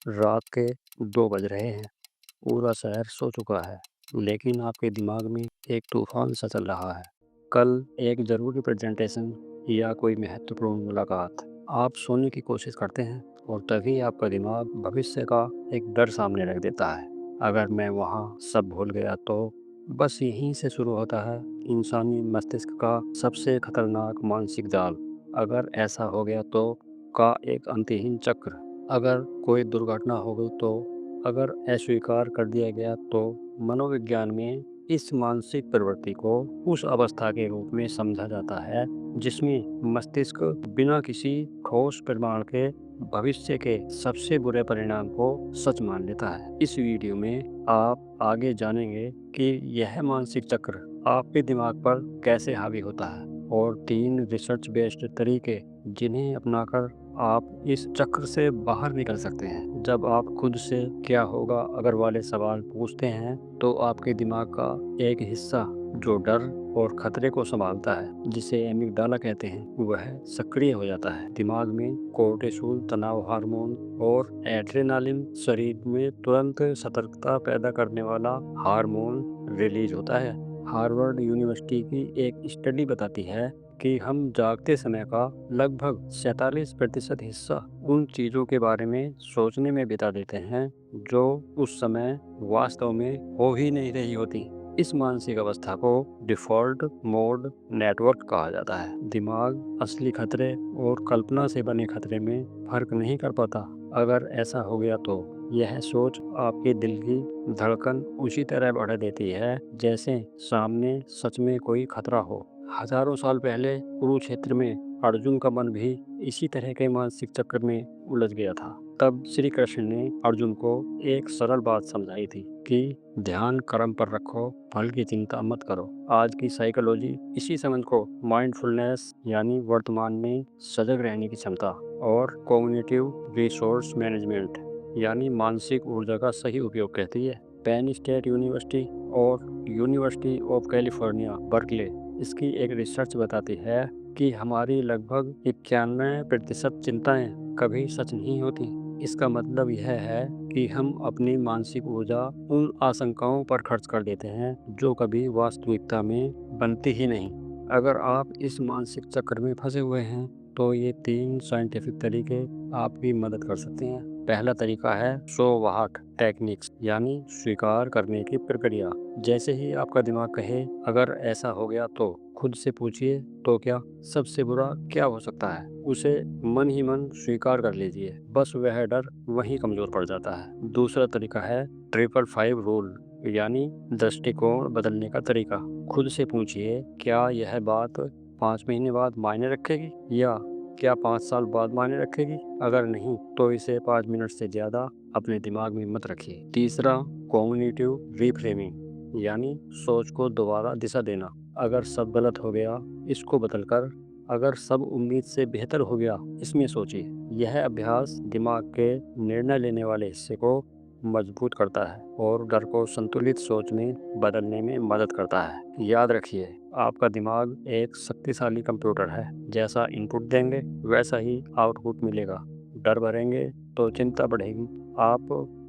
रात के 2 बज रहे हैं। पूरा शहर सो चुका है, लेकिन आपके दिमाग में एक तूफान सा चल रहा है। कल एक ज़रूरी प्रेज़ेंटेशन या कोई महत्वपूर्ण मुलाकात। आप सोने की कोशिश करते हैं और तभी आपका दिमाग भविष्य का एक डर सामने रख देता है। अगर मैं वहाँ सब भूल गया तो? बस यहीं से शुरू होता है इंसानी मस्तिष्क का सबसे खतरनाक मानसिक जाल। अगर ऐसा हो गया तो का एक अंतहीन चक्र। अगर कोई दुर्घटना हो गई तो? अगर अस्वीकार कर दिया गया तो? मनोविज्ञान में इस मानसिक प्रवृत्ति को उस अवस्था के रूप में समझा जाता है जिसमें मस्तिष्क बिना किसी ठोस प्रमाण के भविष्य के सबसे बुरे परिणाम को सच मान लेता है। इस वीडियो में आप आगे जानेंगे कि यह मानसिक चक्र आपके दिमाग पर कैसे हावी होता है और 3 रिसर्च बेस्ड तरीके जिन्हें अपनाकर आप इस चक्र से बाहर निकल सकते हैं। जब आप खुद से क्या होगा अगर वाले सवाल पूछते हैं तो आपके दिमाग का एक हिस्सा जो डर और खतरे को संभालता है, जिसे एमिगडाला कहते हैं, वह सक्रिय हो जाता है। दिमाग में कोर्टिसोल तनाव हार्मोन और एड्रेनालिन शरीर में तुरंत सतर्कता पैदा करने वाला हार्मोन रिलीज होता है। हार्वर्ड यूनिवर्सिटी की एक स्टडी बताती है कि हम जागते समय का लगभग 47% हिस्सा उन चीज़ों के बारे में सोचने में बिता देते हैं जो उस समय वास्तव में हो ही नहीं रही होती। इस मानसिक अवस्था को डिफ़ॉल्ट मोड नेटवर्क कहा जाता है। दिमाग असली खतरे और कल्पना से बने खतरे में फर्क नहीं कर पाता। अगर ऐसा हो गया तो यह सोच आपके दिल की धड़कन उसी तरह बढ़ा देती है जैसे सामने सच में कोई खतरा हो। हजारों साल पहले कुरुक्षेत्र में अर्जुन का मन भी इसी तरह के मानसिक चक्र में उलझ गया था। तब श्री कृष्ण ने अर्जुन को एक सरल बात समझाई थी कि ध्यान कर्म पर रखो, फल की चिंता मत करो। आज की साइकोलॉजी इसी समझ को माइंडफुलनेस यानी वर्तमान में सजग रहने की क्षमता और कॉग्निटिव रिसोर्स मैनेजमेंट यानी मानसिक ऊर्जा का सही उपयोग कहती है। पेन स्टेट यूनिवर्सिटी और यूनिवर्सिटी ऑफ कैलिफोर्निया बर्कले इसकी एक रिसर्च बताती है कि हमारी लगभग 91% चिंताएं कभी सच नहीं होती। इसका मतलब यह है कि हम अपनी मानसिक ऊर्जा उन आशंकाओं पर खर्च कर देते हैं जो कभी वास्तविकता में बनती ही नहीं। अगर आप इस मानसिक चक्र में फंसे हुए हैं तो ये 3 साइंटिफिक तरीके आपकी मदद कर सकते हैं। पहला तरीका है सो व्हाट टेक्निक्स यानी स्वीकार करने की प्रक्रिया। जैसे ही आपका दिमाग कहे अगर ऐसा हो गया तो खुद से पूछिए तो क्या सबसे बुरा क्या हो सकता है, उसे मन ही मन स्वीकार कर लीजिए। बस वह डर वहीं कमजोर पड़ जाता है। दूसरा तरीका है 555 रूल यानी दृष्टिकोण बदलने का तरीका। खुद से पूछिए क्या यह बात 5 महीने बाद मायने रखेगी या क्या 5 साल बाद मायने रखेगी। अगर नहीं तो इसे 5 मिनट से ज़्यादा अपने दिमाग में मत रखिए। तीसरा कॉग्निटिव रीफ्रेमिंग यानी सोच को दोबारा दिशा देना। अगर सब गलत हो गया इसको बदलकर अगर सब उम्मीद से बेहतर हो गया इसमें सोचिए। यह अभ्यास दिमाग के निर्णय लेने वाले हिस्से को मजबूत करता है और डर को संतुलित सोच में बदलने में मदद करता है। याद रखिए आपका दिमाग एक शक्तिशाली कंप्यूटर है। जैसा इनपुट देंगे वैसा ही आउटपुट मिलेगा। डर भरेंगे तो चिंता बढ़ेगी। आप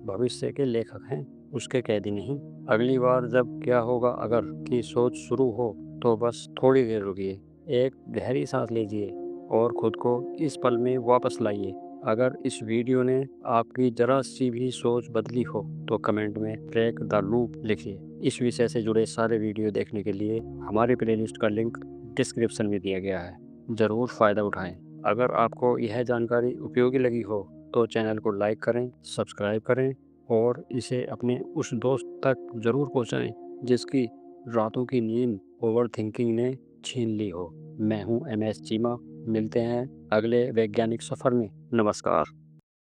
भविष्य के लेखक हैं, उसके कैदी नहीं। अगली बार जब क्या होगा अगर की सोच शुरू हो तो बस थोड़ी देर रुकिए, एक गहरी सांस लीजिए और खुद को इस पल में वापस लाइए। अगर इस वीडियो ने आपकी जरा सी भी सोच बदली हो तो कमेंट में ब्रेक द लूप लिखिए। इस विषय से जुड़े सारे वीडियो देखने के लिए हमारे प्लेलिस्ट का लिंक डिस्क्रिप्शन में दिया गया है। ज़रूर फ़ायदा उठाएं। अगर आपको यह जानकारी उपयोगी लगी हो तो चैनल को लाइक करें, सब्सक्राइब करें और इसे अपने उस दोस्त तक ज़रूर पहुंचाएं जिसकी रातों की नींद ओवर थिंकिंग ने छीन ली हो। मैं हूं MS चीमा। मिलते हैं अगले वैज्ञानिक सफ़र में। नमस्कार।